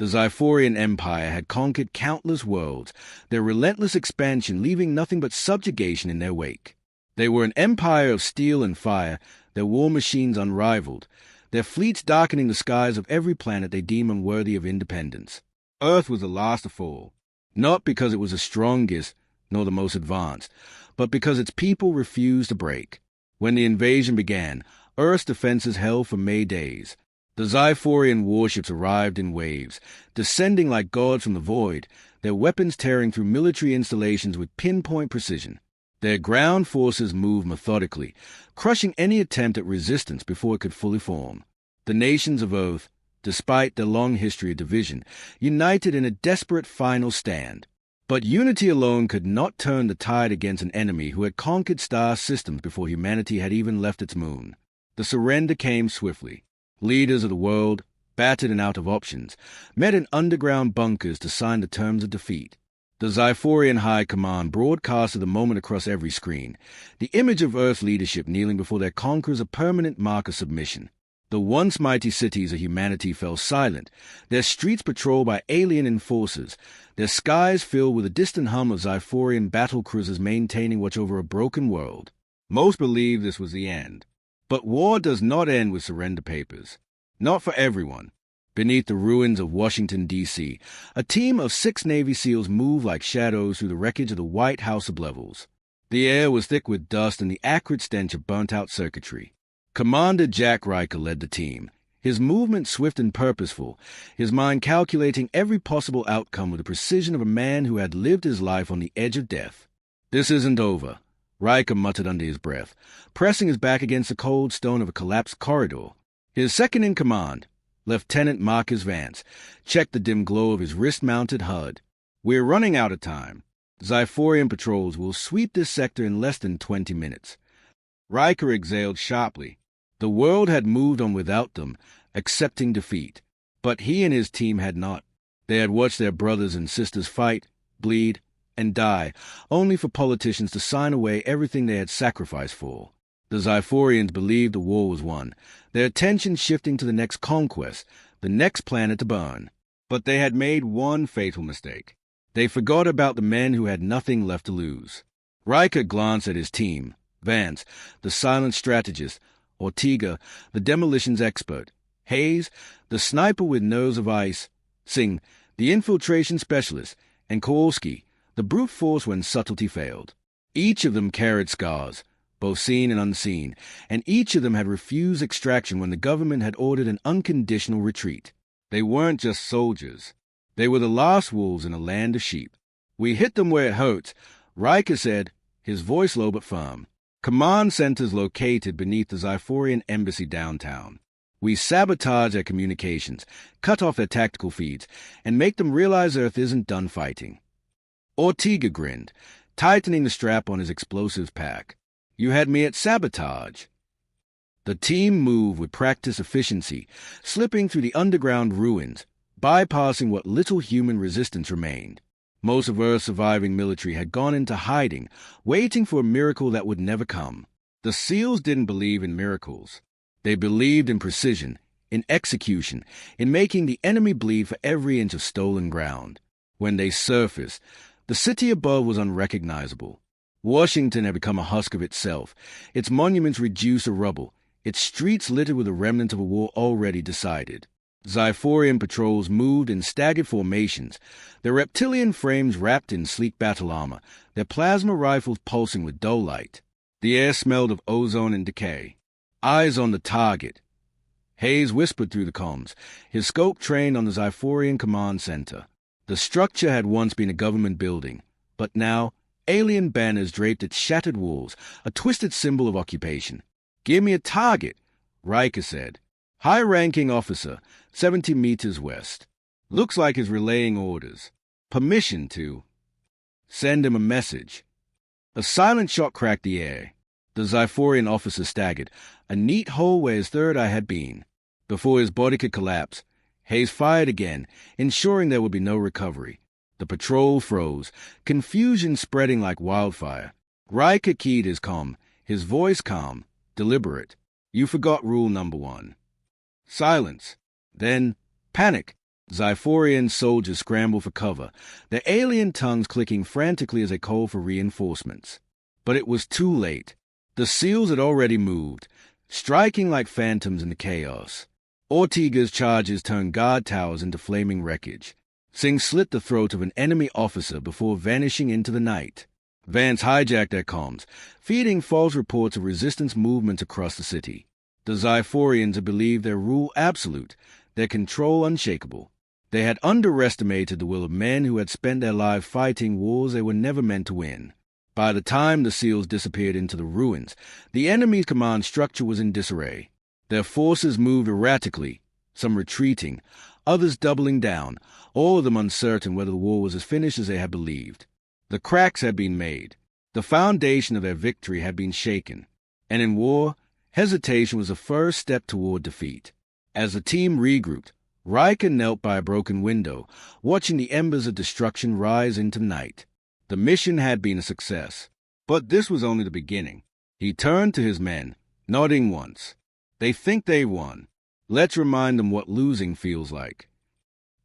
The Xiphorian Empire had conquered countless worlds, their relentless expansion leaving nothing but subjugation in their wake. They were an empire of steel and fire, their war machines unrivaled, their fleets darkening the skies of every planet they deemed unworthy of independence. Earth was the last to fall, not because it was the strongest nor the most advanced, but because its people refused to break. When the invasion began, Earth's defenses held for May days. The Xiphorian warships arrived in waves, descending like gods from the void, their weapons tearing through military installations with pinpoint precision. Their ground forces moved methodically, crushing any attempt at resistance before it could fully form. The nations of Earth, despite their long history of division, united in a desperate final stand. But unity alone could not turn the tide against an enemy who had conquered star systems before humanity had even left its moon. The surrender came swiftly. Leaders of the world, battered and out of options, met in underground bunkers to sign the terms of defeat. The Xiphorian High Command broadcasted the moment across every screen, the image of Earth's leadership kneeling before their conquerors, a permanent mark of submission. The once mighty cities of humanity fell silent, their streets patrolled by alien enforcers, their skies filled with a distant hum of Xiphorian battle cruisers maintaining watch over a broken world. Most believed this was the end. But war does not end with surrender papers. Not for everyone. Beneath the ruins of Washington, D.C., a team of 6 Navy SEALs moved like shadows through the wreckage of the White House of Levels. The air was thick with dust and the acrid stench of burnt-out circuitry. Commander Jack Riker led the team, his movement swift and purposeful, his mind calculating every possible outcome with the precision of a man who had lived his life on the edge of death. "This isn't over," Riker muttered under his breath, pressing his back against the cold stone of a collapsed corridor. His second-in-command, Lieutenant Marcus Vance, checked the dim glow of his wrist-mounted HUD. "We're running out of time. Xiphorian patrols will sweep this sector in less than 20 minutes. Riker exhaled sharply. The world had moved on without them, accepting defeat. But he and his team had not. They had watched their brothers and sisters fight, bleed, and die, only for politicians to sign away everything they had sacrificed for. The Xiphorians believed the war was won, their attention shifting to the next conquest, the next planet to burn. But they had made one fatal mistake. They forgot about the men who had nothing left to lose. Riker glanced at his team, Vance, the silent strategist, Ortega, the demolitions expert, Hayes, the sniper with nerves of ice, Singh, the infiltration specialist, and Kowalski, the brute force when subtlety failed. Each of them carried scars, both seen and unseen, and each of them had refused extraction when the government had ordered an unconditional retreat. They weren't just soldiers. They were the last wolves in a land of sheep. "We hit them where it hurts," Riker said, his voice low but firm. "Command centers located beneath the Xiphorian embassy downtown. We sabotage their communications, cut off their tactical feeds, and make them realize Earth isn't done fighting." Ortega grinned, tightening the strap on his explosives pack. "You had me at sabotage." The team moved with practiced efficiency, slipping through the underground ruins, bypassing what little human resistance remained. Most of Earth's surviving military had gone into hiding, waiting for a miracle that would never come. The SEALs didn't believe in miracles. They believed in precision, in execution, in making the enemy bleed for every inch of stolen ground. When they surfaced, the city above was unrecognizable. Washington had become a husk of itself, its monuments reduced to rubble, its streets littered with the remnants of a war already decided. Xiphorian patrols moved in staggered formations, their reptilian frames wrapped in sleek battle armor, their plasma rifles pulsing with dull light. The air smelled of ozone and decay. Eyes on the target. Hayes whispered through the comms, his scope trained on the Xiphorian command center. The structure had once been a government building, but now alien banners draped its shattered walls, a twisted symbol of occupation. "Give me a target," Riker said. "High-ranking officer, 70 meters west. Looks like he's relaying orders. Permission to send him a message." A silent shot cracked the air. The Xiphorian officer staggered, a neat hole where his third eye had been. Before his body could collapse, Hayes fired again, ensuring there would be no recovery. The patrol froze, confusion spreading like wildfire. Riker keyed his comm, his voice calm, deliberate. "You forgot rule number 1. Silence. Then panic." Xiphorian soldiers scrambled for cover, their alien tongues clicking frantically as they called for reinforcements. But it was too late. The SEALs had already moved, striking like phantoms in the chaos. Ortega's charges turned guard towers into flaming wreckage. Singh slit the throat of an enemy officer before vanishing into the night. Vance hijacked their comms, feeding false reports of resistance movements across the city. The Xiphorians had believed their rule absolute, their control unshakable. They had underestimated the will of men who had spent their lives fighting wars they were never meant to win. By the time the SEALs disappeared into the ruins, the enemy's command structure was in disarray. Their forces moved erratically, some retreating, others doubling down, all of them uncertain whether the war was as finished as they had believed. The cracks had been made. The foundation of their victory had been shaken. And in war, hesitation was the first step toward defeat. As the team regrouped, Riker knelt by a broken window, watching the embers of destruction rise into night. The mission had been a success. But this was only the beginning. He turned to his men, nodding once. They think they won. Let's remind them what losing feels like.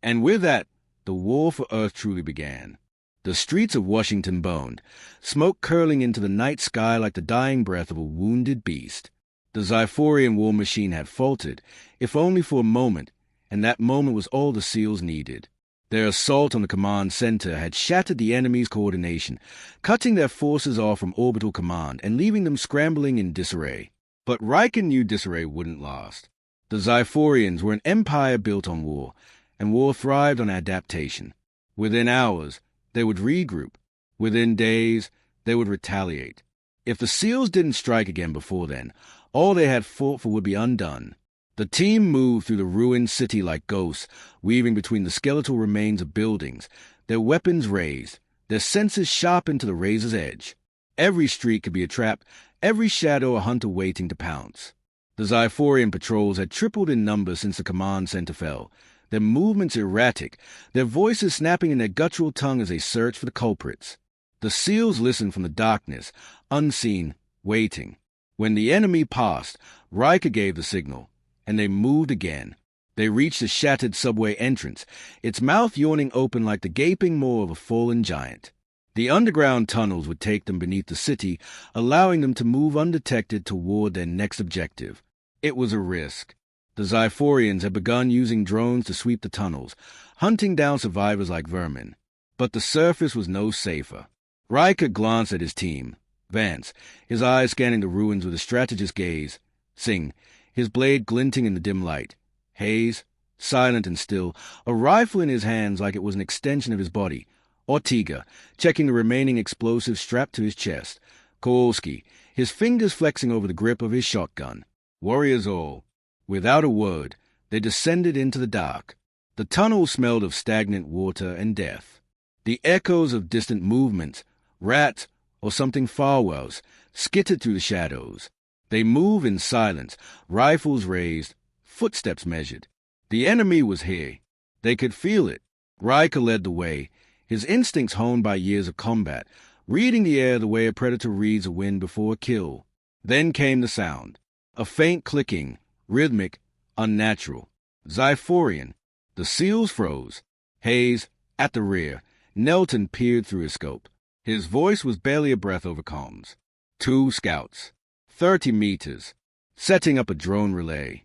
And with that, the war for Earth truly began. The streets of Washington burned, smoke curling into the night sky like the dying breath of a wounded beast. The Xiphorian war machine had faltered, if only for a moment, and that moment was all the SEALs needed. Their assault on the command center had shattered the enemy's coordination, cutting their forces off from orbital command and leaving them scrambling in disarray. But Riker knew disarray wouldn't last. The Xiphorians were an empire built on war, and war thrived on adaptation. Within hours, they would regroup. Within days, they would retaliate. If the SEALs didn't strike again before then, all they had fought for would be undone. The team moved through the ruined city like ghosts, weaving between the skeletal remains of buildings, their weapons raised, their senses sharpened to the razor's edge. Every street could be a trap, every shadow a hunter waiting to pounce. The Xiphorian patrols had tripled in number since the command center fell, their movements erratic, their voices snapping in their guttural tongue as they searched for the culprits. The SEALs listened from the darkness, unseen, waiting. When the enemy passed, Riker gave the signal, and they moved again. They reached the shattered subway entrance, its mouth yawning open like the gaping maw of a fallen giant. The underground tunnels would take them beneath the city, allowing them to move undetected toward their next objective. It was a risk. The Xiphorians had begun using drones to sweep the tunnels, hunting down survivors like vermin. But the surface was no safer. Riker glanced at his team. Vance, his eyes scanning the ruins with a strategist's gaze. Singh, his blade glinting in the dim light. Hayes, silent and still, a rifle in his hands like it was an extension of his body. Ortega, checking the remaining explosives strapped to his chest. Kowalski, his fingers flexing over the grip of his shotgun. Warriors all. Without a word, they descended into the dark. The tunnel smelled of stagnant water and death. The echoes of distant movements, rats or something far worse, skittered through the shadows. They moved in silence, rifles raised, footsteps measured. The enemy was here. They could feel it. Riker led the way, his instincts honed by years of combat, reading the air the way a predator reads a wind before a kill. Then came the sound. A faint clicking, rhythmic, unnatural. Xiphorian. The SEALs froze. Hayes, at the rear, knelt and peered through his scope. His voice was barely a breath over comms. 2 scouts. 30 meters. Setting up a drone relay.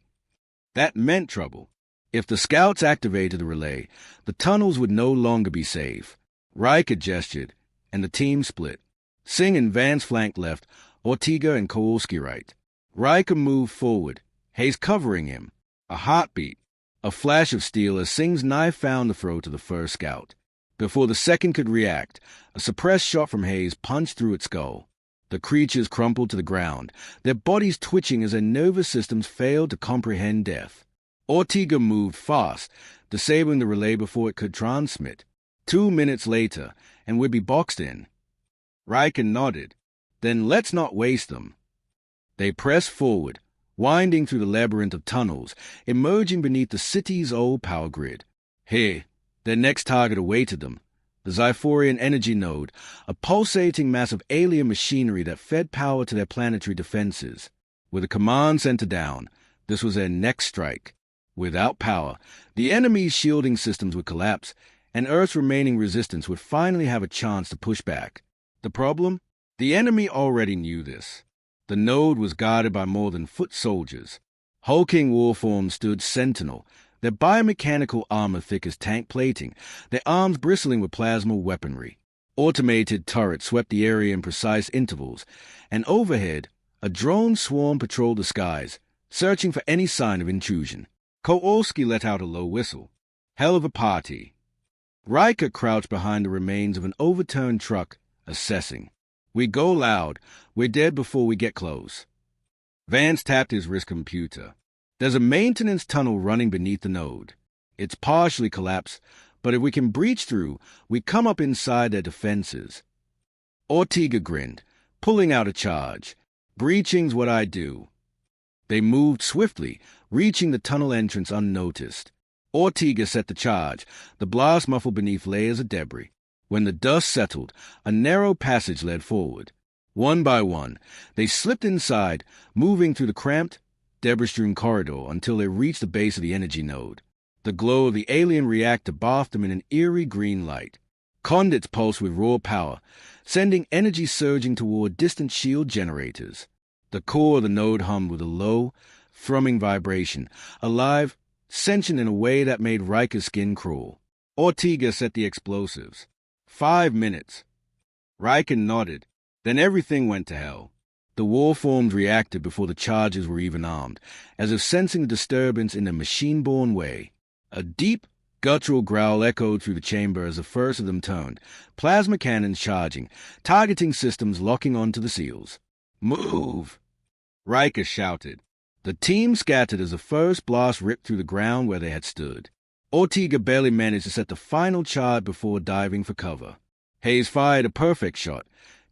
That meant trouble. If the scouts activated the relay, the tunnels would no longer be safe. Riker gestured, and the team split. Singh and Vance flanked left, Ortega and Kowalski right. Riker moved forward, Hayes covering him. A heartbeat. A flash of steel as Singh's knife found the throat of the first scout. Before the second could react, a suppressed shot from Hayes punched through its skull. The creatures crumpled to the ground, their bodies twitching as their nervous systems failed to comprehend death. Ortega moved fast, disabling the relay before it could transmit. 2 minutes later, and we'd be boxed in. Riker nodded. Then let's not waste them. They pressed forward, winding through the labyrinth of tunnels, emerging beneath the city's old power grid. Here, their next target awaited them. The Xiphorian energy node, a pulsating mass of alien machinery that fed power to their planetary defenses. With a command center down, this was their next strike. Without power, the enemy's shielding systems would collapse, and Earth's remaining resistance would finally have a chance to push back. The problem? The enemy already knew this. The node was guarded by more than foot soldiers. Hulking warforms stood sentinel, their biomechanical armor thick as tank plating, their arms bristling with plasma weaponry. Automated turrets swept the area in precise intervals, and overhead, a drone swarm patrolled the skies, searching for any sign of intrusion. Kowalski let out a low whistle. Hell of a party. Riker crouched behind the remains of an overturned truck, assessing. We go loud. We're dead before we get close. Vance tapped his wrist computer. There's a maintenance tunnel running beneath the node. It's partially collapsed, but if we can breach through, we come up inside their defenses. Ortega grinned, pulling out a charge. Breaching's what I do. They moved swiftly, reaching the tunnel entrance unnoticed. Ortega set the charge, the blast muffled beneath layers of debris. When the dust settled, a narrow passage led forward. One by one, they slipped inside, moving through the cramped, debris-strewn corridor until they reached the base of the energy node. The glow of the alien reactor bathed them in an eerie green light. Conduits pulsed with raw power, sending energy surging toward distant shield generators. The core of the node hummed with a low, thrumming vibration, alive, sentient in a way that made Riker's skin crawl. Ortega set the explosives. 5 minutes. Riker nodded. Then everything went to hell. The warforms reacted before the charges were even armed, as if sensing the disturbance in a machine-born way. A deep, guttural growl echoed through the chamber as the first of them turned, plasma cannons charging, targeting systems locking onto the seals. Move! Riker shouted. The team scattered as the first blast ripped through the ground where they had stood. Ortega barely managed to set the final charge before diving for cover. Hayes fired a perfect shot,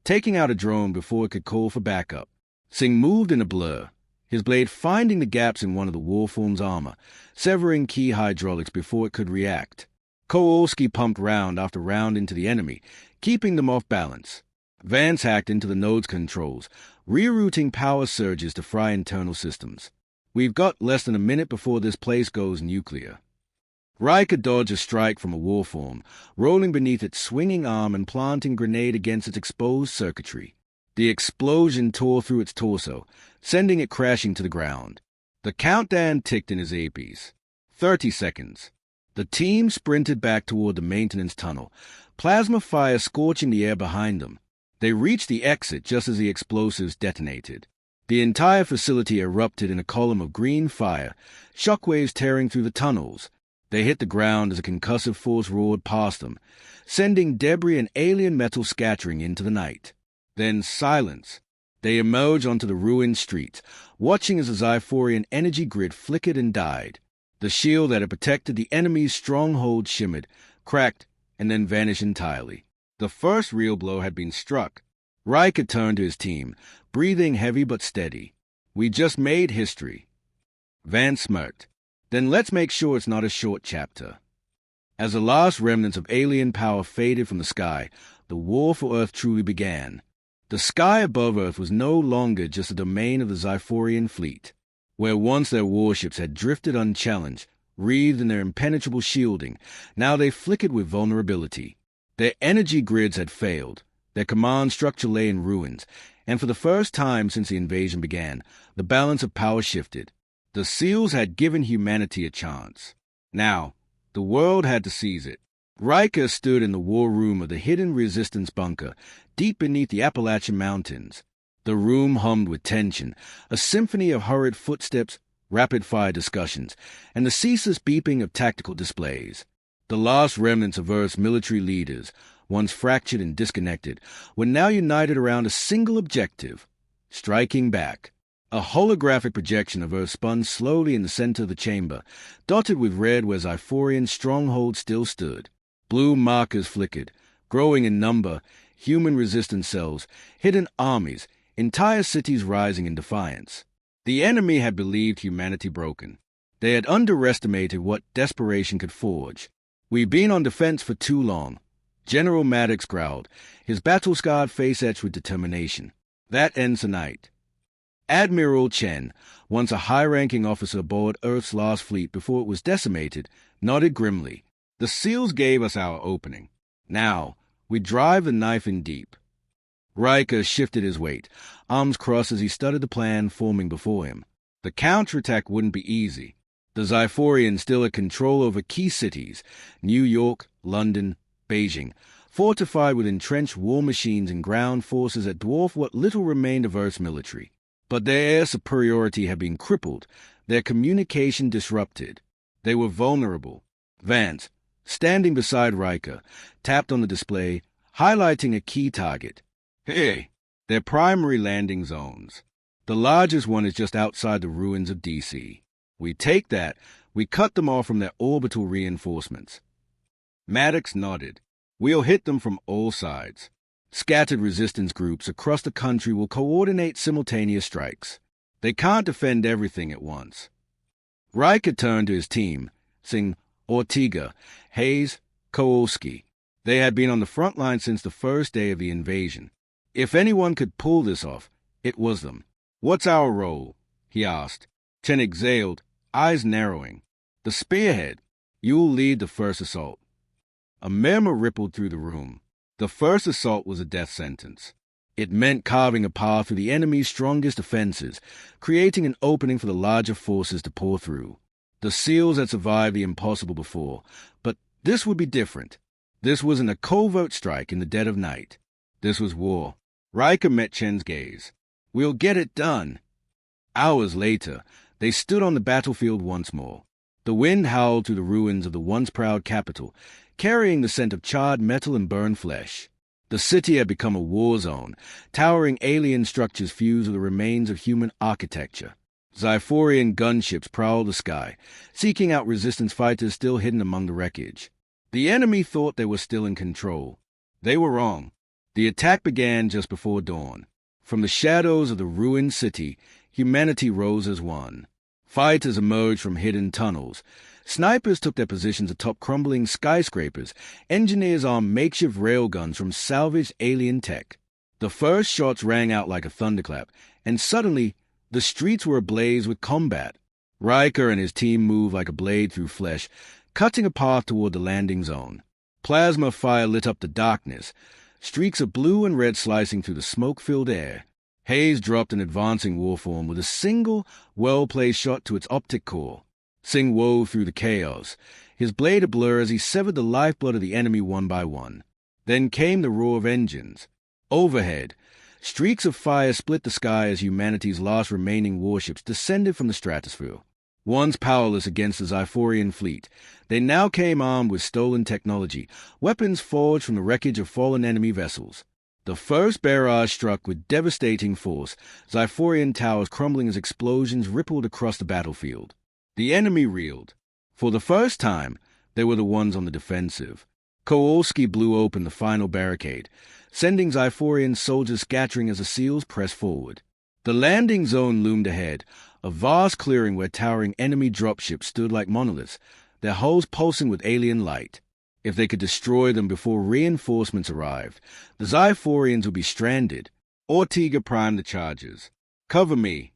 taking out a drone before it could call for backup. Singh moved in a blur, his blade finding the gaps in one of the warform's armor, severing key hydraulics before it could react. Kowalski pumped round after round into the enemy, keeping them off balance. Vance hacked into the node's controls, rerouting power surges to fry internal systems. We've got less than a minute before this place goes nuclear. Riker dodged a strike from a warform, rolling beneath its swinging arm and planting a grenade against its exposed circuitry. The explosion tore through its torso, sending it crashing to the ground. The countdown ticked in his earpiece. 30 seconds. The team sprinted back toward the maintenance tunnel, plasma fire scorching the air behind them. They reached the exit just as the explosives detonated. The entire facility erupted in a column of green fire, shockwaves tearing through the tunnels. They hit the ground as a concussive force roared past them, sending debris and alien metal scattering into the night. Then silence. They emerged onto the ruined streets, watching as the Zyphorian energy grid flickered and died. The shield that had protected the enemy's stronghold shimmered, cracked, and then vanished entirely. The first real blow had been struck. Riker turned to his team, breathing heavy but steady. We just made history. Vance smirked. Then let's make sure it's not a short chapter. As the last remnants of alien power faded from the sky, the war for Earth truly began. The sky above Earth was no longer just a domain of the Zyphorian fleet. Where once their warships had drifted unchallenged, wreathed in their impenetrable shielding, now they flickered with vulnerability. Their energy grids had failed, their command structure lay in ruins, and for the first time since the invasion began, the balance of power shifted. The SEALs had given humanity a chance. Now, the world had to seize it. Riker stood in the war room of the hidden resistance bunker, deep beneath the Appalachian Mountains. The room hummed with tension, a symphony of hurried footsteps, rapid-fire discussions, and the ceaseless beeping of tactical displays. The last remnants of Earth's military leaders, once fractured and disconnected, were now united around a single objective: striking back. A holographic projection of Earth spun slowly in the center of the chamber, dotted with red where Zyphorian's stronghold still stood. Blue markers flickered, growing in number, human resistance cells, hidden armies, entire cities rising in defiance. The enemy had believed humanity broken. They had underestimated what desperation could forge. We've been on defense for too long. General Maddox growled, his battle-scarred face etched with determination. That ends tonight. Admiral Chen, once a high-ranking officer aboard Earth's last fleet before it was decimated, nodded grimly. The SEALs gave us our opening. Now, we drive the knife in deep. Riker shifted his weight, arms crossed as he studied the plan forming before him. The counterattack wouldn't be easy. The Xiphorians still had control over key cities, New York, London, Beijing, fortified with entrenched war machines and ground forces that dwarfed what little remained of Earth's military. But their air superiority had been crippled, their communication disrupted. They were vulnerable. Vance, standing beside Riker, tapped on the display, highlighting a key target. Hey, their primary landing zones. The largest one is just outside the ruins of DC. We take that, we cut them off from their orbital reinforcements. Maddox nodded. We'll hit them from all sides. Scattered resistance groups across the country will coordinate simultaneous strikes. They can't defend everything at once. Riker turned to his team, seeing Ortega, Hayes, Kowalski. They had been on the front line since the first day of the invasion. If anyone could pull this off, it was them. What's our role? He asked. Chen exhaled, eyes narrowing. The spearhead. You'll lead the first assault. A murmur rippled through the room. The first assault was a death sentence. It meant carving a path through the enemy's strongest defenses, creating an opening for the larger forces to pour through. The SEALs had survived the impossible before, but this would be different. This wasn't a covert strike in the dead of night. This was war. Riker met Chen's gaze. We'll get it done. Hours later, they stood on the battlefield once more. The wind howled through the ruins of the once proud capital, carrying the scent of charred metal and burned flesh. The city had become a war zone, towering alien structures fused with the remains of human architecture. Xiphorian gunships prowled the sky, seeking out resistance fighters still hidden among the wreckage. The enemy thought they were still in control. They were wrong. The attack began just before dawn. From the shadows of the ruined city, humanity rose as one. Fighters emerged from hidden tunnels. Snipers took their positions atop crumbling skyscrapers. Engineers armed makeshift railguns from salvaged alien tech. The first shots rang out like a thunderclap, and suddenly, the streets were ablaze with combat. Riker and his team moved like a blade through flesh, cutting a path toward the landing zone. Plasma fire lit up the darkness, streaks of blue and red slicing through the smoke-filled air. Hayes dropped an advancing warform with a single, well-placed shot to its optic core. Singh wove through the chaos, his blade ablur as he severed the lifeblood of the enemy one by one. Then came the roar of engines. Overhead, streaks of fire split the sky as humanity's last remaining warships descended from the stratosphere. Once powerless against the Xiphorian fleet, they now came armed with stolen technology, weapons forged from the wreckage of fallen enemy vessels. The first barrage struck with devastating force, Xiphorian towers crumbling as explosions rippled across the battlefield. The enemy reeled. For the first time, they were the ones on the defensive. Kowalski blew open the final barricade, sending Xiphorian soldiers scattering as the SEALs pressed forward. The landing zone loomed ahead, a vast clearing where towering enemy dropships stood like monoliths, their hulls pulsing with alien light. If they could destroy them before reinforcements arrived, the Xiphorians would be stranded. Ortega primed the charges. Cover me.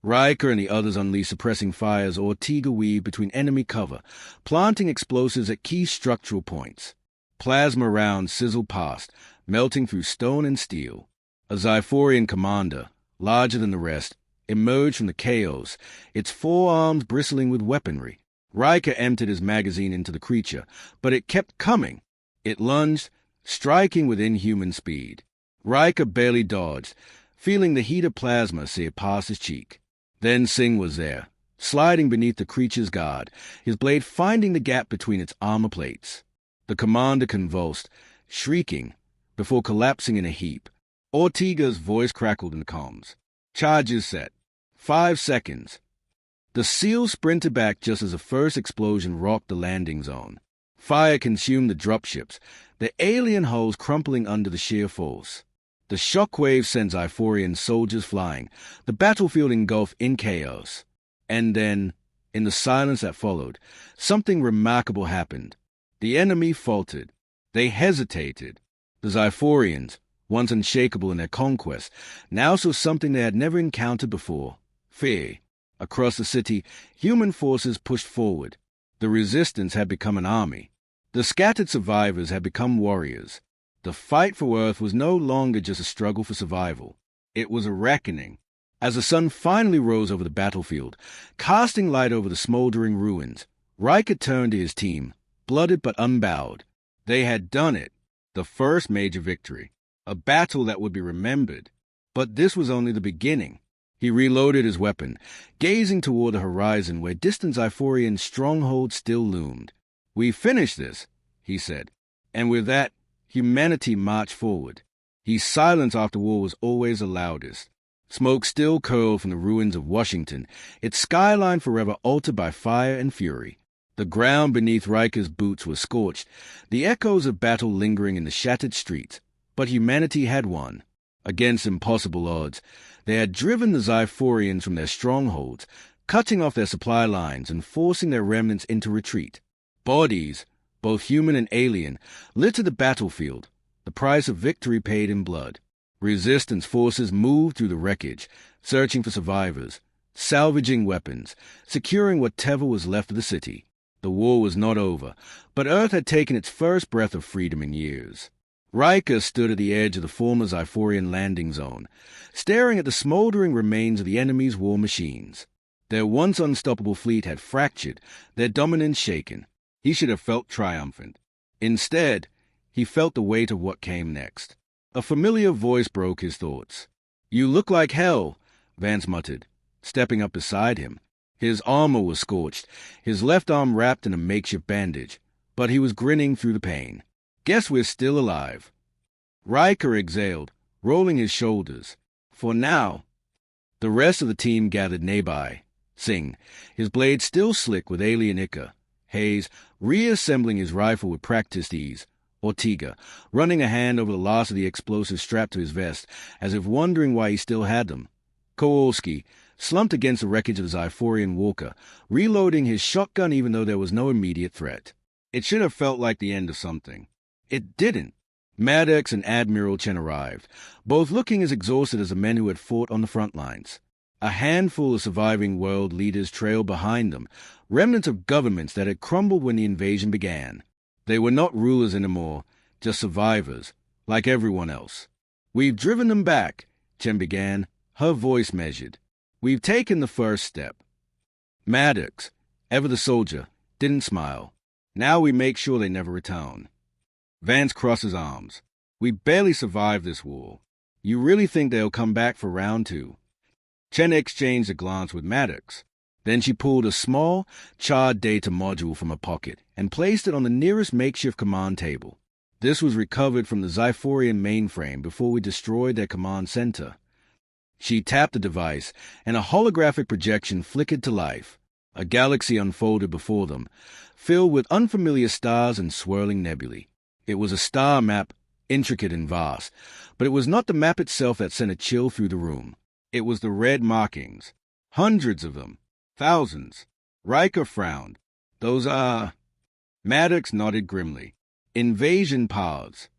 Riker and the others unleashed suppressing fire as Ortega weaved between enemy cover, planting explosives at key structural points. Plasma rounds sizzled past, melting through stone and steel. A Xiphorian commander, larger than the rest, emerged from the chaos, its forearms bristling with weaponry. Riker emptied his magazine into the creature, but it kept coming. It lunged, striking with inhuman speed. Riker barely dodged, feeling the heat of plasma sear past his cheek. Then Singh was there, sliding beneath the creature's guard, his blade finding the gap between its armor plates. The commander convulsed, shrieking, before collapsing in a heap. Ortega's voice crackled in the comms. Charges set. 5 seconds. The SEALs sprinted back just as the first explosion rocked the landing zone. Fire consumed the dropships, the alien hulls crumpling under the sheer force. The shockwave sent Xiphorian soldiers flying, the battlefield engulfed in chaos. And then, in the silence that followed, something remarkable happened. The enemy faltered. They hesitated. The Xiphorians, once unshakable in their conquest, now saw something they had never encountered before: fear. Across the city, human forces pushed forward. The resistance had become an army. The scattered survivors had become warriors. The fight for Earth was no longer just a struggle for survival. It was a reckoning. As the sun finally rose over the battlefield, casting light over the smoldering ruins, Riker turned to his team, blooded but unbowed. They had done it. The first major victory. A battle that would be remembered. But this was only the beginning. He reloaded his weapon, gazing toward the horizon where distant Xiphorian strongholds still loomed. "We finished this," he said, and with that, humanity marched forward. His silence after war was always the loudest. Smoke still curled from the ruins of Washington, its skyline forever altered by fire and fury. The ground beneath Riker's boots was scorched, the echoes of battle lingering in the shattered streets. But humanity had won. Against impossible odds, they had driven the Xiphorians from their strongholds, cutting off their supply lines and forcing their remnants into retreat. Bodies, both human and alien, littered the battlefield, the price of victory paid in blood. Resistance forces moved through the wreckage, searching for survivors, salvaging weapons, securing whatever was left of the city. The war was not over, but Earth had taken its first breath of freedom in years. Riker stood at the edge of the former Xiphorian landing zone, staring at the smoldering remains of the enemy's war machines. Their once unstoppable fleet had fractured, their dominance shaken. He should have felt triumphant. Instead, he felt the weight of what came next. A familiar voice broke his thoughts. "You look like hell," Vance muttered, stepping up beside him. His armor was scorched, his left arm wrapped in a makeshift bandage, but he was grinning through the pain. "Guess we're still alive." Riker exhaled, rolling his shoulders. "For now." The rest of the team gathered nearby. Singh, his blade still slick with alien ichor. Hayes, reassembling his rifle with practiced ease. Ortega, running a hand over the last of the explosives strapped to his vest, as if wondering why he still had them. Kowalski, slumped against the wreckage of the Xiphorian walker, reloading his shotgun even though there was no immediate threat. It should have felt like the end of something. It didn't. Maddox and Admiral Chen arrived, both looking as exhausted as the men who had fought on the front lines. A handful of surviving world leaders trailed behind them, remnants of governments that had crumbled when the invasion began. They were not rulers anymore, just survivors, like everyone else. "We've driven them back," Chen began, her voice measured. "We've taken the first step." Maddox, ever the soldier, didn't smile. "Now we make sure they never return." Vance crossed his arms. "We barely survived this war. You really think they'll come back for round 2? Chen exchanged a glance with Maddox. Then she pulled a small, charred data module from her pocket and placed it on the nearest makeshift command table. This was recovered from the Xiphorian mainframe before we destroyed their command center. She tapped the device, and a holographic projection flickered to life. A galaxy unfolded before them, filled with unfamiliar stars and swirling nebulae. It was a star map, intricate and vast, but it was not the map itself that sent a chill through the room. It was the red markings. Hundreds of them. Thousands. Riker frowned. "Those are—" Maddox nodded grimly. "Invasion paths."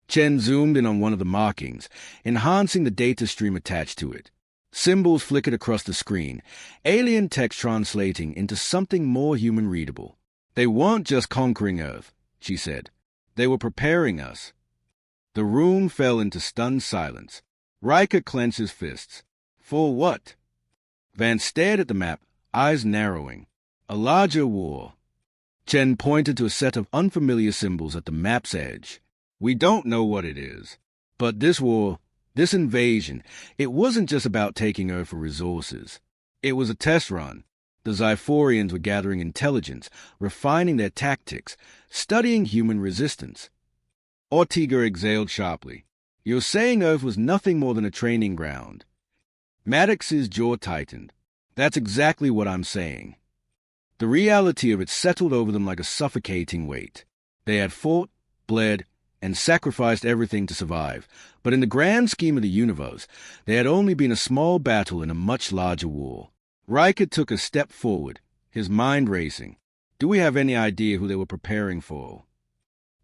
Chen zoomed in on one of the markings, enhancing the data stream attached to it. Symbols flickered across the screen, alien text translating into something more human-readable. "They weren't just conquering Earth," she said. "They were preparing us." The room fell into stunned silence. Riker clenched his fists. "For what?" Vance stared at the map, eyes narrowing. "A larger war." Chen pointed to a set of unfamiliar symbols at the map's edge. "We don't know what it is. But this war, this invasion, it wasn't just about taking Earth for resources. It was a test run. The Xiphorians were gathering intelligence, refining their tactics, studying human resistance." Ortega exhaled sharply. "You're saying Earth was nothing more than a training ground?" Maddox's jaw tightened. "That's exactly what I'm saying." The reality of it settled over them like a suffocating weight. They had fought, bled, and sacrificed everything to survive, but in the grand scheme of the universe, they had only been a small battle in a much larger war. Riker took a step forward, his mind racing. "Do we have any idea who they were preparing for?"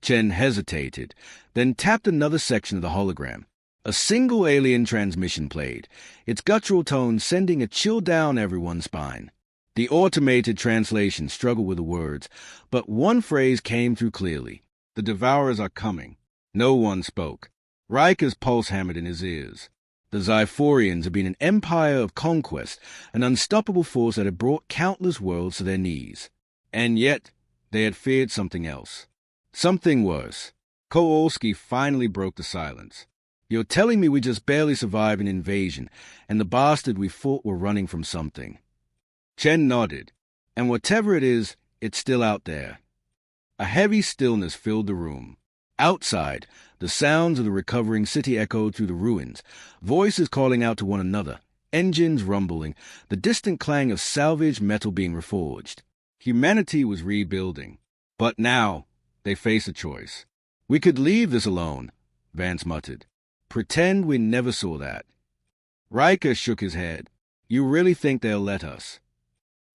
Chen hesitated, then tapped another section of the hologram. A single alien transmission played, its guttural tones sending a chill down everyone's spine. The automated translation struggled with the words, but one phrase came through clearly. The Devourers are coming. No one spoke. Riker's pulse hammered in his ears. The Xiphorians had been an empire of conquest, an unstoppable force that had brought countless worlds to their knees. And yet, they had feared something else. Something worse. Kowalski finally broke the silence. You're telling me we just barely survived an invasion, and the bastard we fought were running from something. Chen nodded. And whatever it is, it's still out there. A heavy stillness filled the room. Outside, the sounds of the recovering city echoed through the ruins, voices calling out to one another, engines rumbling, the distant clang of salvaged metal being reforged. Humanity was rebuilding. But now, they face a choice. We could leave this alone, Vance muttered. Pretend we never saw that. Riker shook his head. You really think they'll let us?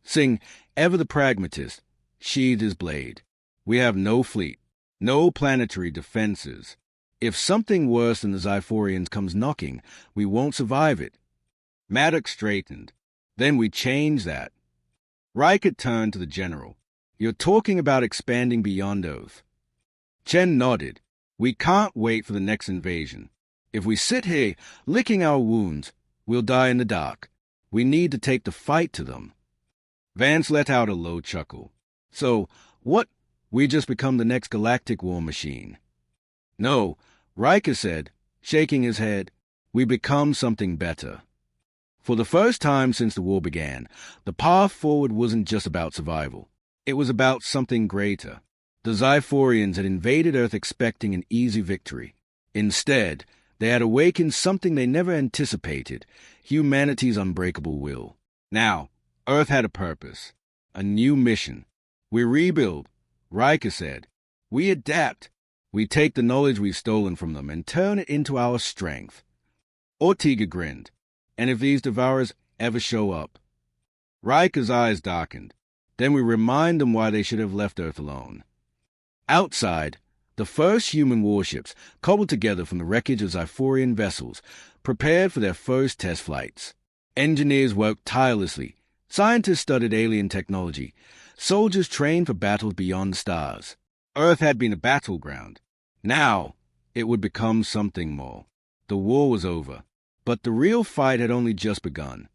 Singh, ever the pragmatist, sheathed his blade. We have no fleet, no planetary defenses. If something worse than the Xiphorians comes knocking, we won't survive it. Maddox straightened. Then we change that. Riker turned to the general. You're talking about expanding beyond Earth. Chen nodded. We can't wait for the next invasion. If we sit here licking our wounds, we'll die in the dark. We need to take the fight to them. Vance let out a low chuckle. So, what? We just become the next galactic war machine. No, Riker said, shaking his head, we become something better. For the first time since the war began, the path forward wasn't just about survival. It was about something greater. The Xiphorians had invaded Earth expecting an easy victory. Instead, they had awakened something they never anticipated, humanity's unbreakable will. Now, Earth had a purpose, a new mission. We rebuild, Riker said. We adapt. We take the knowledge we've stolen from them and turn it into our strength. Ortega grinned. And if these Devourers ever show up? Riker's eyes darkened. Then we remind them why they should have left Earth alone. Outside, the first human warships, cobbled together from the wreckage of Xiphorian vessels, prepared for their first test flights. Engineers worked tirelessly. Scientists studied alien technology. Soldiers trained for battles beyond the stars. Earth had been a battleground. Now, it would become something more. The war was over, but the real fight had only just begun.